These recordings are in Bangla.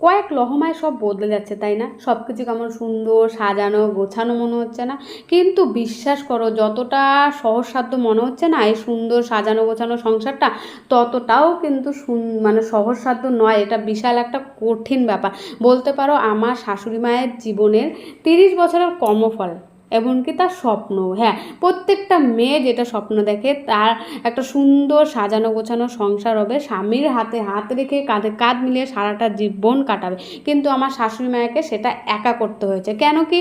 কয়েক লহমায় সব বদলে যাচ্ছে, তাই না? সব কিছু কেমন সুন্দর সাজানো গোছানো মনে হচ্ছে না? কিন্তু বিশ্বাস করো, যতটা সহজসাধ্য মনে হচ্ছে না এই সুন্দর সাজানো গোছানো সংসারটা, ততটাও কিন্তু মানে সহজসাধ্য নয়। এটা বিশাল একটা কঠিন ব্যাপার বলতে পারো। আমার শাশুড়ি মায়ের জীবনের 30 বছরের কর্মফল, এমনকি তার স্বপ্ন। হ্যাঁ, প্রত্যেকটা মেয়ে যেটা স্বপ্ন দেখে তার একটা সুন্দর সাজানো গোছানো সংসার হবে, স্বামীর হাতে হাত রেখে কাঁধে কাঁধ মিলিয়ে সারাটা জীবন কাটাবে। কিন্তু আমার শাশুড়ি মাকে সেটা একা করতে হয়েছে। কেন কি,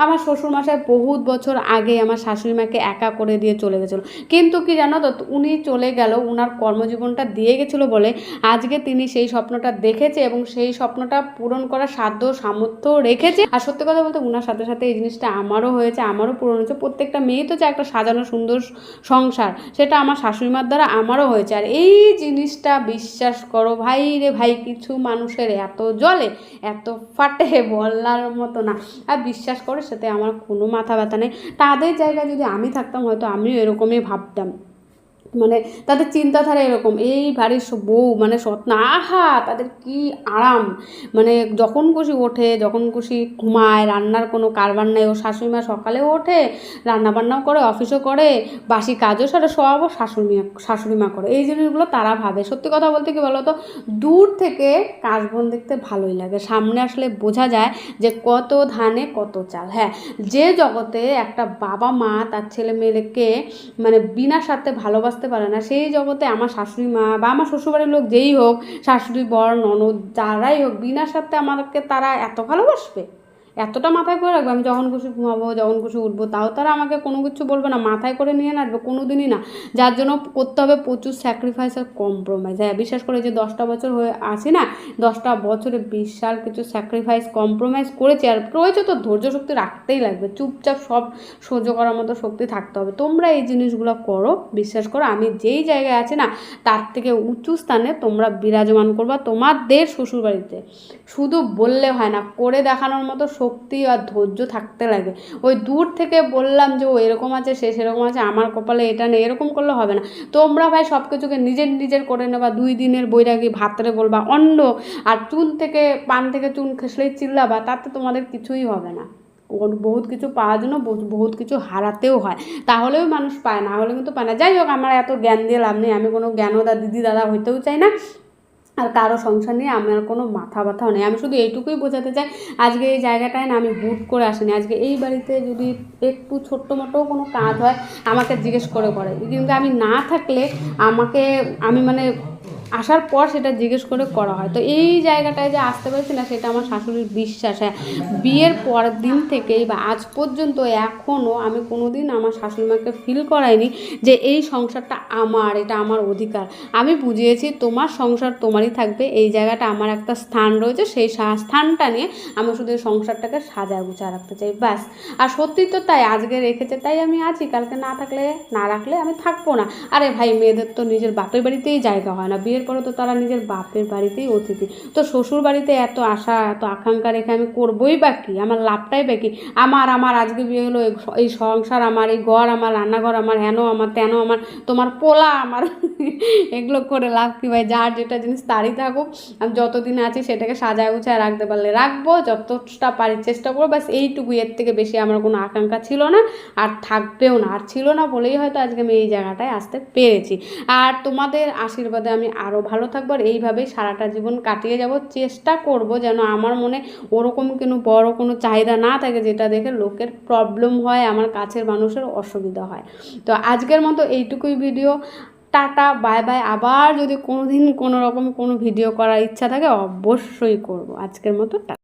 আমার শ্বশুরমশাই বহুত বছর আগে আমার শাশুড়ি মাকে একা করে দিয়ে চলে গেছিলো। কিন্তু কি জানো তো, উনি চলে গেল, উনার কর্মজীবনটা দিয়ে গেছিলো বলে আজকে তিনি সেই স্বপ্নটা দেখেছে এবং সেই স্বপ্নটা পূরণ করার সাধ্য সামর্থ্য রেখেছে। আর সত্যি কথা বলতে উনার সাথে সাথে এই জিনিসটা আমারও হয়েছে, আমারও পূরণ হয়েছে। প্রত্যেকটা মেয়ে তো চায় একটা সাজানো সুন্দর সংসার, সেটা আমার শাশুড়ি মার দ্বারা আমারও হয়েছে। আর এই জিনিসটা বিশ্বাস করো ভাই রে ভাই, কিছু মানুষের এত জ্বলে এত ফাটে বলার মতো না। আর বিশ্বাস করো, সাথে আমার কোনো মাথা ব্যথা নেই। তাদের জায়গায় যদি আমি থাকতাম হয়তো আমিও এরকমই ভাবতাম। মানে তাদের চিন্তাধারা এরকম, এই বাড়ির বউ মানে না, আহা তাদের কি আরাম, মানে যখন খুশি ওঠে যখন খুশি ঘুমায়, রান্নার কোনো কারবার নেই। ও শাশুড়ি মা সকালেও ওঠে, রান্নাবান্নাও করে, অফিসও করে, বাসি কাজও সারে, সবও শাশুড়ি মা করে। এই জিনিসগুলো তারা ভাবে। সত্যি কথা বলতে কি বলো তো, দূর থেকে কাশবন দেখতে ভালোই লাগে, সামনে আসলে বোঝা যায় যে কত ধানে কত চাল। হ্যাঁ, যে জগতে একটা বাবা মা তার ছেলে মেয়েকে মানে বিনা স্বার্থে ভালোবাসতে পারে না, সেই জগতে আমার শাশুড়ি মা বা আমার শ্বশুরবাড়ির লোক যেই হোক, শাশুড়ি বর ননদ যারাই হোক, বিনা স্বার্থে আমাকে তারা এত ভালোবাসবে, এতটা মাথায় করে রাখবে। আমি যখন খুশি ঘুমাবো, যখন খুশি উঠবো, তাও তারা আমাকে কোনো কিছু বলবে না, মাথায় করে নিয়ে নাচবে, কোনো দিনই না। যার জন্য করতে হবে প্রচুর স্যাক্রিফাইস আর কম্প্রোমাইজ। হ্যাঁ, বিশেষ করে যে 10টা বছর হয়ে আসি না, 10টা বছরে বিশাল কিছু স্যাক্রিফাইস কম্প্রোমাইজ করেছি। আর রয়েছে তো ধৈর্য শক্তি রাখতেই লাগবে, চুপচাপ সব সহ্য করার মতো শক্তি থাকতে হবে। তোমরা এই জিনিসগুলো করো, বিশ্বাস করো আমি যেই জায়গায় আছি না তার থেকে উঁচু স্থানে তোমরা বিরাজমান করবা তোমাদের শ্বশুরবাড়িতে। শুধু বললে হয় না, করে দেখানোর মতো শক্তি আর ধৈর্য থাকতে লাগে। ওই দূর থেকে বললাম যে ও এরকম আছে সে সেরকম আছে, আমার কপালে এটা নেই, এরকম করলে হবে না। তোমরা ভাই সব কিছুকে নিজের করে নেবা, 2 দিনের বৈরাগী ভাতরে বলবা অন্য, আর চুন থেকে পান থেকে চুন খেসলেই চিল্লাবা, তাতে তোমাদের কিছুই হবে না। বহুত কিছু পাওয়ার জন্য বহুত কিছু হারাতেও হয়, তাহলেও মানুষ পায়, না হলে কিন্তু পায় না। যাই হোক, আমার এত জ্ঞান দিয়ে লাভ নেই, আমি কোনো জ্ঞানদা দিদি দাদা হইতেও চাই না, আর কারো সংসার নিয়ে আমার কোনো মাথা ব্যথাও নেই। আমি শুধু এইটুকুই বোঝাতে চাই, আজকে এই জায়গাটায় না আমি হুট করে আসিনি। আজকে এই বাড়িতে যদি একটু ছোট্ট মোটো কোনো কাজ হয় আমাকে জিজ্ঞেস করে, কিন্তু আমি না থাকলে আমি মানে আসার পর সেটা জিজ্ঞেস করে করা হয়। তো এই জায়গাটায় যে আসতে পারছি না, সেটা আমার শাশুড়ির বিশ্বাস। হ্যাঁ, বিয়ের পরের দিন থেকেই বা আজ পর্যন্ত এখনও আমি কোনো দিন আমার শাশুড়ি মাকে ফিল করাইনি যে এই সংসারটা আমার, এটা আমার অধিকার। আমি বুঝিয়েছি তোমার সংসার তোমারই থাকবে, এই জায়গাটা আমার একটা স্থান রয়েছে, সেই স্থানটা নিয়ে আমি শুধু এই সংসারটাকে সাজায় গুছায় রাখতে চাই, ব্যাস। আর সত্যি তো তাই, আজকে রেখেছে তাই আমি আছি, কালকে না রাখলে আমি থাকবো না। আরে ভাই, মেয়েদের তো নিজের বাপের বাড়িতেই জায়গা হয় না, বিয়ের পরে তো তারা নিজের বাপের বাড়িতেই অতিথি। তো শ্বশুর বাড়িতে এত আশা এত আকাঙ্ক্ষা রেখে আমি করবোই বা কি, আমার লাভটাই বা কি? আমার আজকে বিয়ে হলো, এই সংসার আমার, এই ঘর আমার, রান্নাঘর আমার, হেন আমার তেন আমার, তোমার পোলা আমার এগুলো করে লাভ কি ভাই? যার যেটা জিনিস তারই থাকুক, আমি যতদিন আছি সেটাকে সাজায় গুছায় রাখতে পারলে রাখবো, যতটা পারি চেষ্টা করবো, ব্যাস এইটুকু। এর থেকে বেশি আমার কোনো আকাঙ্ক্ষা ছিল না, আর থাকবেও না। আর ছিল না বলেই হয়তো আজকে আমি এই জায়গাটায় আসতে পেরেছি। আর তোমাদের আশীর্বাদে আমি আরও ভালো থাকবো, আর এইভাবেই সারাটা জীবন কাটিয়ে যাব। চেষ্টা করব যেন আমার মনে ওরকম কোনো বড় কোনো চাহিদা না থাকে যেটা দেখে লোকের প্রবলেম হয়, আমার কাছের মানুষের অসুবিধা হয়। তো আজকের মতো এইটুকুই ভিডিও, টাটা বাই বাই। আবার যদি কোনো দিন কোনো রকম কোনো ভিডিও করার ইচ্ছা থাকে অবশ্যই করব। আজকের মতো টাটা।